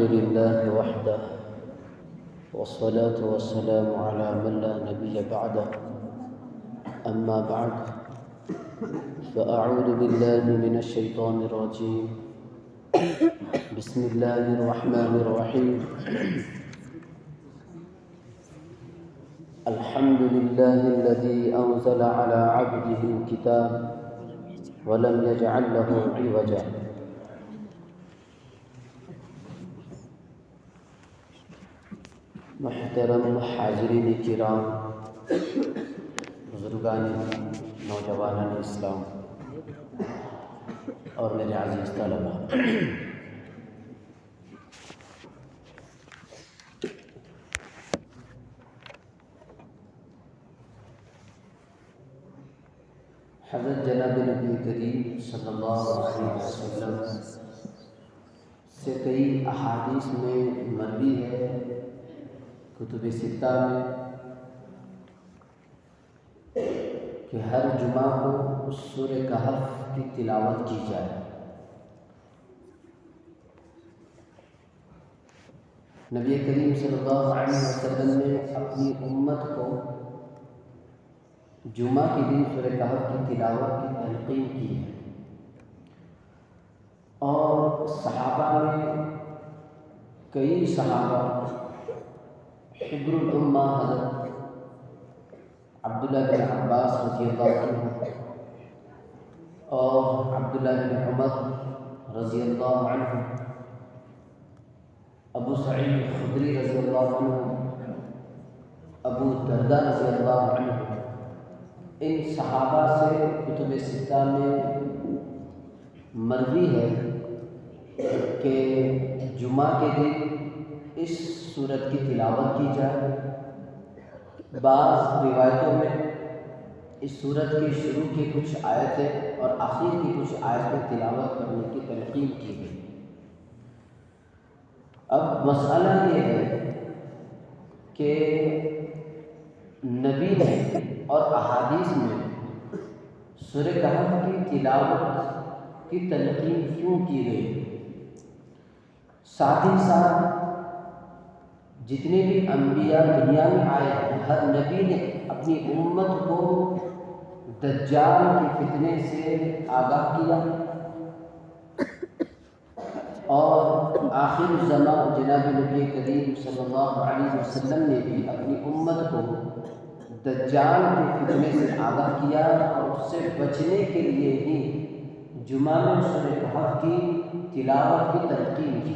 لله وحده والصلاة والسلام على من لا نبي بعده أما بعد فأعوذ بالله من الشيطان الرجيم بسم الله الرحمن الرحيم الحمد لله الذي أنزل على عبده الكتاب ولم يجعل له عوجا محترم حاضرین کرام، بزرگان نوجوانان اسلام اور میرے عزیز طلباء، حضرت جناب نبی کریم صلی اللہ علیہ وسلم سے کئی احادیث میں مروی ہے، کتب ستہ میں، کہ ہر جمعہ کو سورہ کہف کی تلاوت کی جائے۔ نبی کریم صلی اللہ علیہ وسلم نے اپنی امت کو جمعہ کے دن سورہ کہف کی تلاوت کی تلقین کی ہے، اور صحابہ میں کئی صحابہ، حبر الامہ حضرت عبداللہ بن عباس رضی اللہ عنہ اور عبداللہ بن عمر رضی اللہ عنہ، ابو سعید خدری رضی اللہ عنہ، ابو درداء رضی اللہ عنہ، ان صحابہ سے کتب ستہ میں مروی ہے کہ جمعہ کے دن اس سورت کی تلاوت کی جائے۔ بعض روایتوں میں اس سورت کی شروع کی کچھ آیتیں اور آخر کی کچھ آیتیں تلاوت کرنے کی تلقین کی گئی۔ اب مسئلہ یہ ہے کہ نبی نے اور احادیث میں سورہ کہف کی تلاوت کی تلقین کیوں کی گئی؟ ساتھ ہی ساتھ جتنے بھی انبیاء دنیا میں آئے ہیں، ہر نبی نے اپنی امت کو دجال کے فتنے سے آگاہ کیا، اور آخر الزمان جناب نبی کریم صلی اللہ علیہ وسلم نے بھی اپنی امت کو دجال کے فتنے سے آگاہ کیا، اور اس سے بچنے کے لیے ہی جمعہ میں سورہ کہف کی تلاوت کی تلقین کی۔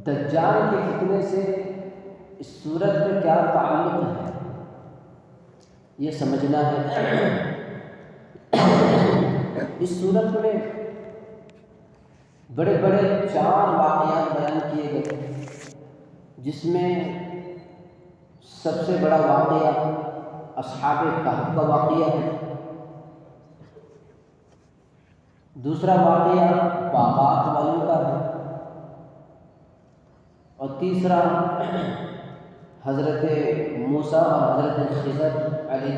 دجال کے فتنے سے اس صورت میں کیا تعلق ہے، یہ سمجھنا ہے۔ اس صورت میں بڑے بڑے 4 واقعات بیان کیے گئے، جس میں سب سے بڑا واقعہ اصحاب کہف کا واقعہ ہے، دوسرا واقعہ باغات والوں کا ہے، اور تیسرا حضرت موسیٰ اور حضرت خضر علیہ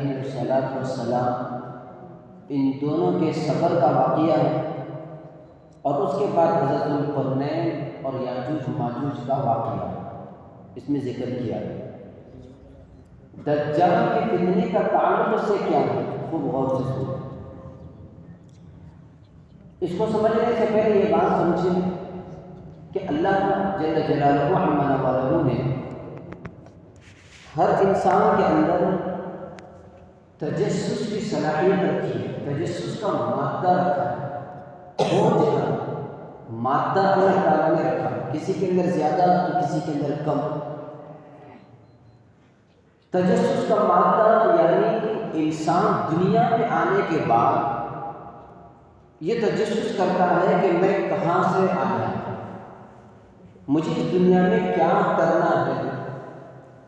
السلام، ان دونوں کے سفر کا واقعہ ہے، اور اس کے بعد حضرت ذوالقرنین اور یاجوج ماجوج کا واقعہ اس میں ذکر کیا ہے۔ دجال کے فتنے کا تعلق اس سے کیا ہے، خوب غور سے سنیں۔ اس کو سمجھنے سے پہلے یہ بات سمجھیں کہ اللہ جل جلالہ عما نوالہ نے ہر انسان کے اندر تجسس کی صلاحیت رکھی ہے، تجسس کا مادہ رکھا ہے، اور جہاں مادہ اللہ تعالیٰ نے رکھا ہے، کسی کے اندر زیادہ تو کسی کے اندر کم۔ تجسس کا مادہ یعنی انسان دنیا میں آنے کے بعد یہ تجسس کرتا ہے کہ میں کہاں سے آیا، مجھے اس دنیا میں کیا کرنا ہے،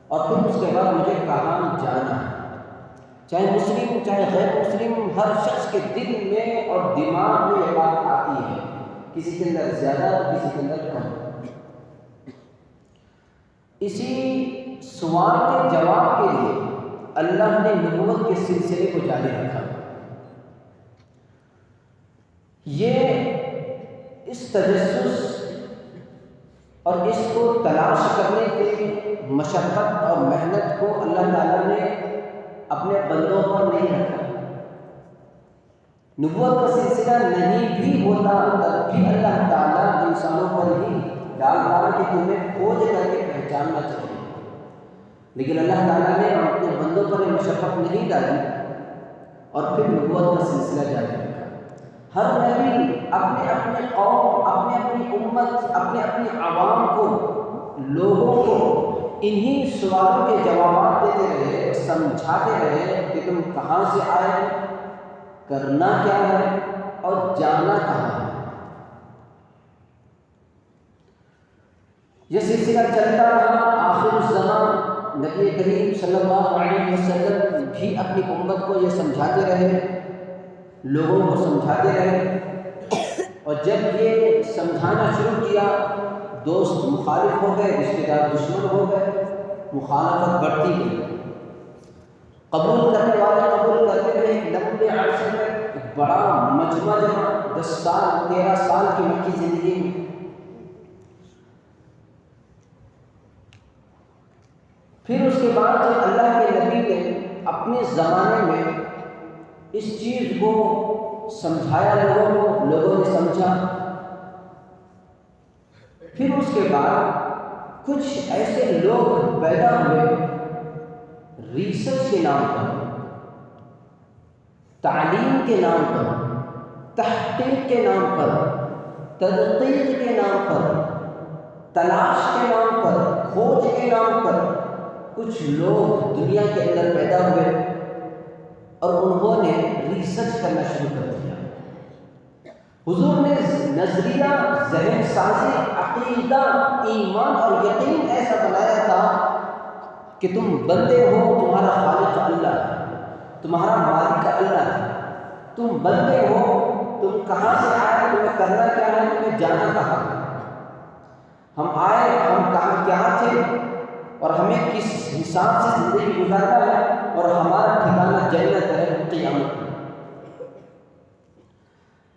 اور پھر اس کے بعد مجھے کہاں جانا ہے۔ چاہے مسلم چاہے غیر مسلم، ہر شخص کے دل میں اور دماغ میں یہ بات آتی ہے، کسی کے اندر زیادہ تو کسی کے اندر کم۔ اسی سوال کے جواب کے لیے اللہ نے نبوت کے سلسلے کو جاری رکھا۔ یہ اس تجسس اور اس کو تلاش کرنے کے مشقت اور محنت کو اللہ تعالیٰ نے اپنے بندوں پر نہیں رکھا۔ نبوت کا سلسلہ نہیں بھی ہوتا تب بھی اللہ تعالیٰ انسانوں پر ہی ڈالتا کہ تمہیں کھوج کر کے پہچاننا چاہیے، لیکن اللہ تعالیٰ نے اپنے بندوں پر یہ مشقت نہیں ڈالی اور پھر نبوت کا سلسلہ جاری رکھا۔ ہر نبی اپنے اپنے قوم، اپنے اپنی امت، اپنے اپنی عوام کو، لوگوں کو انہی سوالوں کے جوابات دیتے رہے، سمجھاتے رہے کہ تم کہاں سے آئے، کرنا کیا ہے اور جانا کہاں ہے۔ یہ سلسلہ چلتا رہا۔ آخر الزمان نبی کریم صلی اللہ علیہ وسلم بھی اپنی امت کو یہ سمجھاتے رہے، لوگوں کو سمجھاتے رہے، اور جب یہ سمجھانا شروع کیا دوست مخالف ہو گئے، رشتہ دار دشمن ہو گئے، مخالفت بڑھتی گئی۔ قبول کرنے والے قبول کرتے رہے۔ لمبے عرصے میں ایک بڑا مجمع جمع 10 سال 13 سال کی مکی زندگی میں۔ پھر اس کے بعد جب اللہ کے نبی نے اپنے زمانے میں اس چیز کو سمجھایا لوگوں نے سمجھا، پھر اس کے بعد کچھ ایسے لوگ پیدا ہوئے ریسرچ کے نام پر، تعلیم کے نام پر، تحقیق کے نام پر، تدقیق کے نام پر، تلاش کے نام پر، کھوج کے نام پر کچھ لوگ دنیا کے اندر پیدا ہوئے اور انہوں نے ریسرچ کرنا شروع کر دیا۔ حضور نے نظریہ، ذہن سازی، عقیدہ، ایمان اور یقین ایسا بنایا تھا کہ تم بندے ہو، تمہارا خالق اللہ ہے، تمہارا مالک اللہ ہے، تم بندے ہو، تم کہاں سے آئے، تمہیں کرنا کیا ہے، تمہیں جانا کہاں ہے، ہم آئے، ہم کہاں کیا تھے اور ہمیں کس حساب سے زندگی گزارنا ہے، اور ہمارا ٹھکانہ جنت ہے قیامت میں۔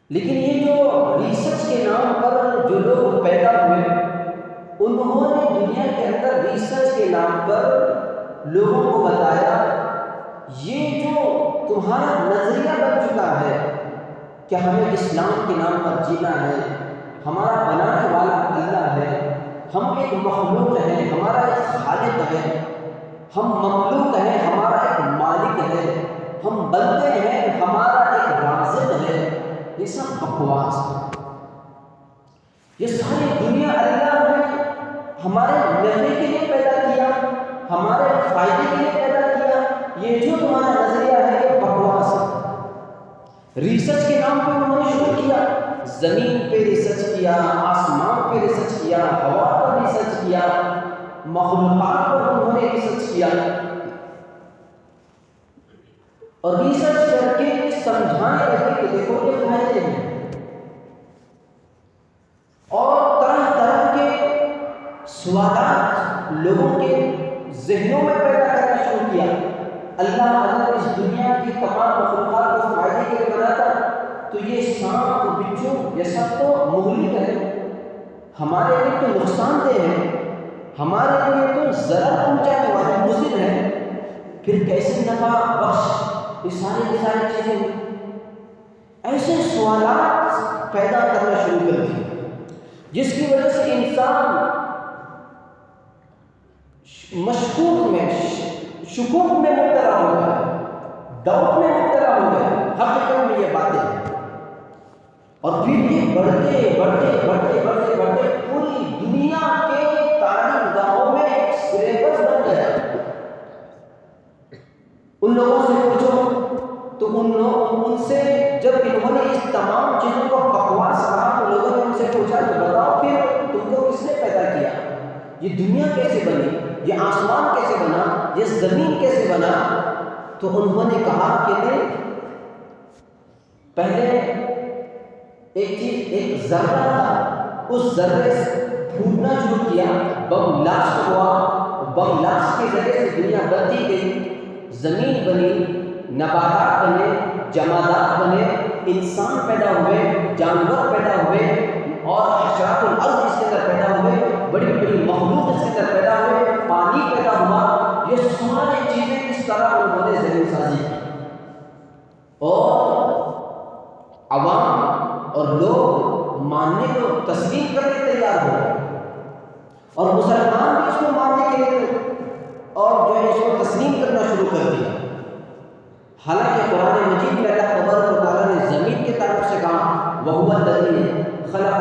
لیکن یہ جو ریسرچ کے نام پر جو لوگ پیدا ہوئے، انہوں نے دنیا کے اندر ریسرچ کے نام پر لوگوں کو بتایا یہ جو تمہارا نظریہ بن چکا ہے کہ ہمیں اسلام کے نام پر جینا ہے، ہمارا بنانے والا اللہ ہے، ہم ایک مخلوق ہیں، ہمارا ایک خالق ہے، ہم مملوک ہیں، ہمارا ایک مالک ہے، ہم بندے ہیں، ہمارا ایک رازق ہے، یہ سب بکواس ہے۔ یہ ساری دنیا اللہ نے ہمارے نفع کے لیے پیدا کیا، ہمارے فائدے کے لیے پیدا کیا، یہ جو تمہارا نظریہ ہے یہ بکواس ہے۔ ریسرچ کے نام پہ انہوں نے شروع کیا، زمین پہ ریسرچ کیا، آسمان پہ ریسرچ کیا، ہوا پر ریسرچ کیا، مخلوقات پر انہوں نے ریسرچ کیا، اور ریسرچ کر کے سمجھانے لگے کہ دیکھو یہ فائدے ہیں، اور طرح طرح کے سوالات لوگوں کے ذہنوں میں پیدا کرنا شروع کیا۔ اللہ اگر اس دنیا کی تمام مخلوقات کو فائدے کے لیے بناتا تو یہ سانپ بچھو یہ سب تو مہلک ہے، ہمارے لیے تو نقصان دہ ہے، ہمارے لیے تو ضرر پہنچانے والے مضر ہیں، پھر کیسے نفع بخش یہ ساری چیزیں ہوئی۔ ایسے سوالات پیدا کرنا شروع کر دیے جس کی وجہ سے انسان مشکوک میں، شکوک میں مبتلا ہو گیا، ڈاؤٹ میں مبتلا ہو گیا، حقیقت میں یہ باتیں ہیں، اور پھر یہ بڑھتے بڑھتے بڑھتے بڑھتے بڑھتے پوری دنیا کے تعلیم گاہوں میں ایک سلیبس بن گیا۔ ان لوگوں سے پوچھو تو ان سے جب انہوں نے اس تمام چیزوں کو بکواس کہا تو لوگوں نے ان سے پوچھا کہ بتاؤ پھر تم کو کس نے پیدا کیا، یہ دنیا کیسے بنی، یہ آسمان کیسے بنا، یہ زمین کیسے بنا؟ تو انہوں نے کہا کہ نہیں، پہلے ایک چیز، ایک ذرہ تھا، اس ذرے سے پھوٹنا شروع کیا، بم بلاسٹ ہوا، بم بلاسٹ کے ذریعے سے دنیا بنتی گئی، زمین بنی، نباتات بنے، جمادات بنے، انسان پیدا ہوئے، جانور پیدا ہوئے، اور حشرات الارض اس کے اندر پیدا ہوئے، بڑی بڑی مخلوق اس کے اندر پیدا ہوئے، پانی پیدا ہوا، یہ ساری چیزیں کس طرح انہوں نے ذہن سازی کی اور عوام اور لوگ ماننے کو تسلیم کرنے تیار ہو اور مسلمان بھی اس کو ماننے کے لیے اور جو ہے اس کو تسلیم کرنا شروع کر دیا۔ حالانکہ قرآن مجید میں اللہ تبارک و تعالیٰ نے زمین کے تعلق سے کہا وَهُوَ الَّذِي خَلَقَ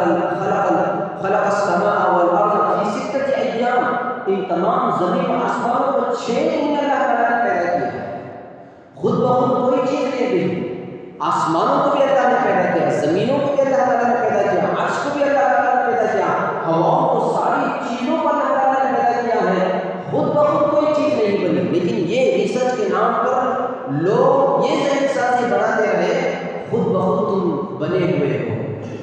السَّمَاءَ وَالْأَرْضَ فِي سِتَّةِ أَيَّامٍ، ان تمام زمین و آسمان کو 6 دن میں اللہ تعالیٰ نے پیدا کیا۔ خود بخود کوئی چیز نہیں دی، آسمانوں کو بھی اللہ نے پیدا کیا، زمینوں کو بھی اللہ تعالیٰ نے پیدا کیا، عرش کو بھی اللہ تعالیٰ نے پیدا کیا، ہواؤں کو، ساری چیزوں کو اللہ تعالیٰ نے پیدا کیا ہے۔ خود بخود کوئی چیز نہیں بنی، لیکن یہ ریسرچ کے نام پر لوگ یہ ذہن سازی بناتے رہے خود بخود تم بنے ہوئے ہو،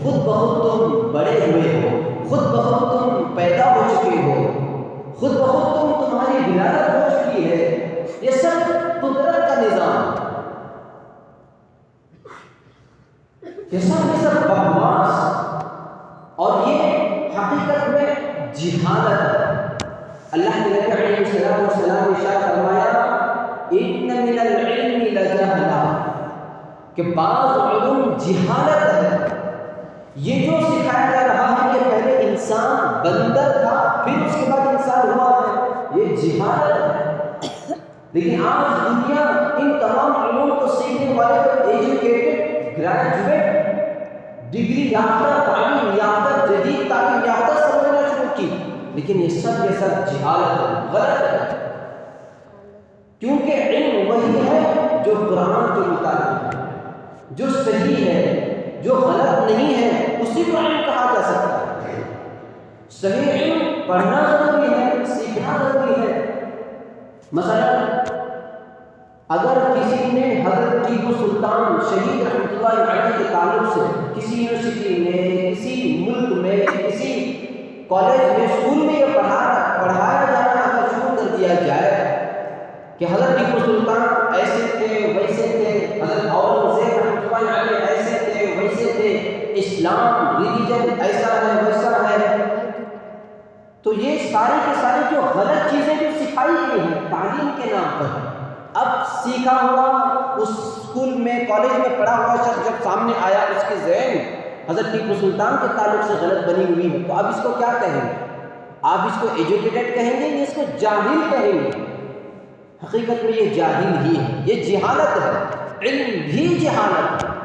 خود بخود تم بڑے ہوئے ہو، خود بخود تم پیدا ہو چکے ہو، خود بخود تمہاری ولادت ہو چکی ہے۔ یہ سب قدرت کا نظام، یہ سب بکواس اور یہ حقیقت میں جہالت ہے۔ اللہ کے نبی علیہ السلام نے ارشاد فرمایا ان من العلم لجہلا، کہ بعض علوم جہالت ہے۔ یہ جو سکھایا جا رہا ہے کہ پہلے انسان بندر تھا پھر اس کے بعد انسان ہوا ہے، یہ جہالت ہے۔ لیکن آج دنیا ان تمام علوم کو سیکھنے والے تو ایجوکیٹڈ، گریجویٹ، ڈگری یافتہ، تعلیم یافتہ، جدید تعلیم یافتہ سمجھنا شروع کی، لیکن یہ سب جہالت ہے، غلط ہے۔ کیونکہ علم وہی ہے جو قرآن کے مطابق ہے، جو صحیح ہے، جو غلط نہیں ہے، اسی کو علم کہا جا سکتا ہے۔ صحیح علم پڑھنا ضروری ہے، سیکھنا ضروری ہے۔ مثلا اگر کسی نے حضرت ٹیپو سلطان شہید رحمۃ اللہ علیہ کے تعلق سے کسی یونیورسٹی میں، کسی ملک میں، کسی کالج میں، اسکول میں یہ پڑھایا جانا اگر شروع کر دیا جائے کہ حضرت ٹیپو سلطان ایسے تھے، ویسے تھے، حضرت اورنگزیب رحمۃ اللہ علیہ ایسے تھے، ویسے تھے، اسلام ریلیجن ایسا ہے، ویسا ہے، تو یہ ساری کی ساری جو غلط چیزیں جو سکھائی گئی ہیں تعلیم کے نام پر، اب سیکھا ہوا اس اسکول میں، کالج میں پڑھا ہوا شخص جب سامنے آیا، اس کے ذہن حضرت ٹیپو سلطان کے تعلق سے غلط بنی ہوئی ہے، تو اب اس کو کیا کہیں گے؟ آپ اس کو ایجوکیٹڈ کہیں گے یا اس کو جاہل کہیں گے؟ حقیقت میں یہ جاہل ہی ہے، یہ جہالت ہے، علم بھی جہالت ہے۔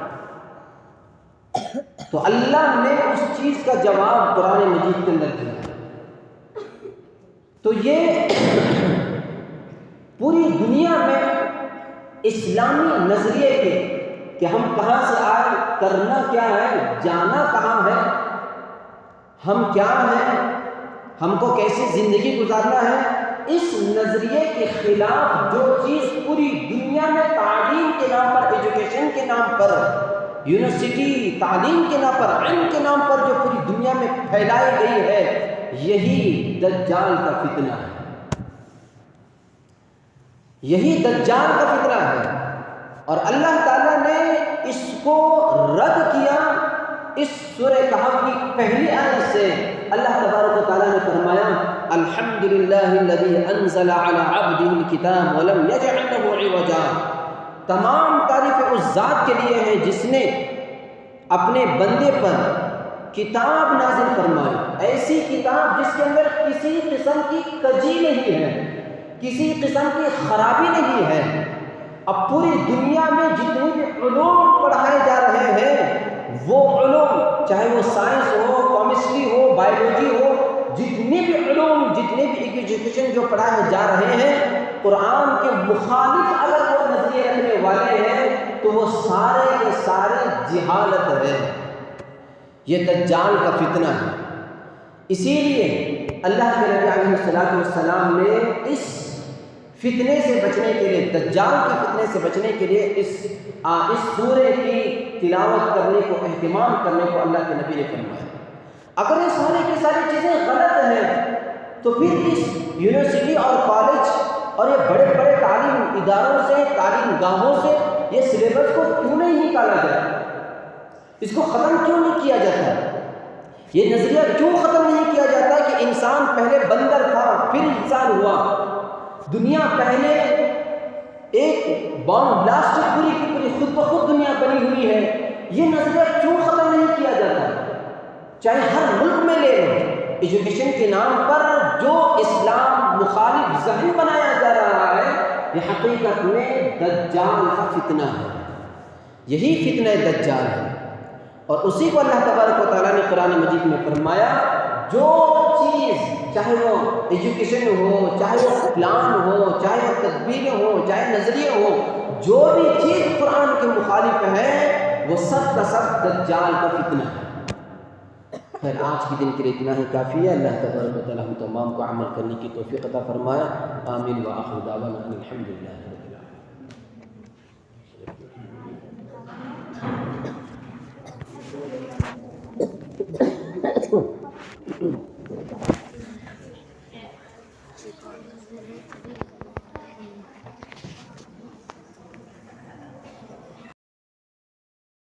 تو اللہ نے اس چیز کا جواب قرآن مجید کے اندر دیا۔ تو یہ پوری دنیا میں اسلامی نظریے کے کہ ہم کہاں سے آئے، کرنا کیا ہے، جانا کہاں ہے، ہم کیا ہیں، ہم کو کیسی زندگی گزارنا ہے، اس نظریے کے خلاف جو چیز پوری دنیا میں تعلیم کے نام پر، ایجوکیشن کے نام پر، یونیورسٹی تعلیم کے نام پر، علم کے نام پر جو پوری دنیا میں پھیلائی گئی ہے، یہی دجال کا فتنہ ہے، یہی دجال کا فتنہ ہے۔ اور اللہ تعالیٰ نے اس کو رد کیا اس سورہ کہف کی پہلی آیت سے۔ اللہ تبارک و تعالیٰ نے فرمایا الحمدللہ الذی انزل علی عبدہ الکتاب ولم یجعل لہ عوجا، تمام تعریف اس ذات کے لیے ہیں جس نے اپنے بندے پر کتاب نازل فرمائی، ایسی کتاب جس کے اندر کسی قسم کی کجی نہیں ہے، کسی قسم کی خرابی نہیں ہے۔ اب پوری دنیا میں جتنے بھی علوم پڑھائے جا رہے ہیں، وہ علوم چاہے وہ سائنس ہو، کیمسٹری ہو، بایولوجی ہو، جتنے بھی علوم، جتنے بھی ایجوکیشن جو پڑھائے جا رہے ہیں، قرآن کے مخالف اگر وہ نظریے رکھنے والے ہیں تو وہ سارے کے سارے جہالت ہے، یہ دجال کا فتنہ ہے۔ اسی لیے اللہ کے نبی علیہ السلام نے اس فتنے سے بچنے کے لیے، دجال کے فتنے سے بچنے کے لیے اس سورے کی تلاوت کرنے کو، اہتمام کرنے کو اللہ کے نبی نے فرمایا۔ اگر یہ ساری کی ساری چیزیں غلط ہیں تو پھر اس یونیورسٹی اور کالج اور یہ بڑے بڑے تعلیم اداروں سے، تعلیم گاہوں سے یہ سلیبس کو کیوں نہیں نکالا جاتا؟ اس کو ختم کیوں نہیں کیا جاتا؟ یہ نظریہ کیوں ختم نہیں کیا جاتا کہ انسان پہلے بندر تھا پھر انسان ہوا، دنیا پہلے ایک بام بلاسٹ پوری کی پوری خود بخود دنیا بنی ہوئی ہے، یہ نظریہ کیوں ختم نہیں کیا جاتا؟ چاہے ہر ملک میں لے لو، ایجوکیشن کے نام پر جو اسلام مخالف ذہن بنایا جا رہا ہے، یہ حقیقت میں دجال کا فتنہ ہے، یہی فتنہ دجال ہے۔ اور اسی کو اللہ تبارک و تعالیٰ نے قرآن مجید میں فرمایا، جو چیز چاہے وہ ایجوکیشن ہو، چاہے وہ پلان ہو، چاہے وہ تدبیر ہو، چاہے نظریے ہو، جو بھی چیز قرآن کے مخالف ہے وہ سب کا سب دجال کا فتنہ ہے۔ پھر آج کے دن کے لیے اتنا ہی کافی ہے۔ اللہ تبارک و تعالیٰ ہم تمام کو عمل کرنے کی توفیق عطا فرمائے۔ آمین وآخر دعوانا ان الحمدللہ رب العالمین۔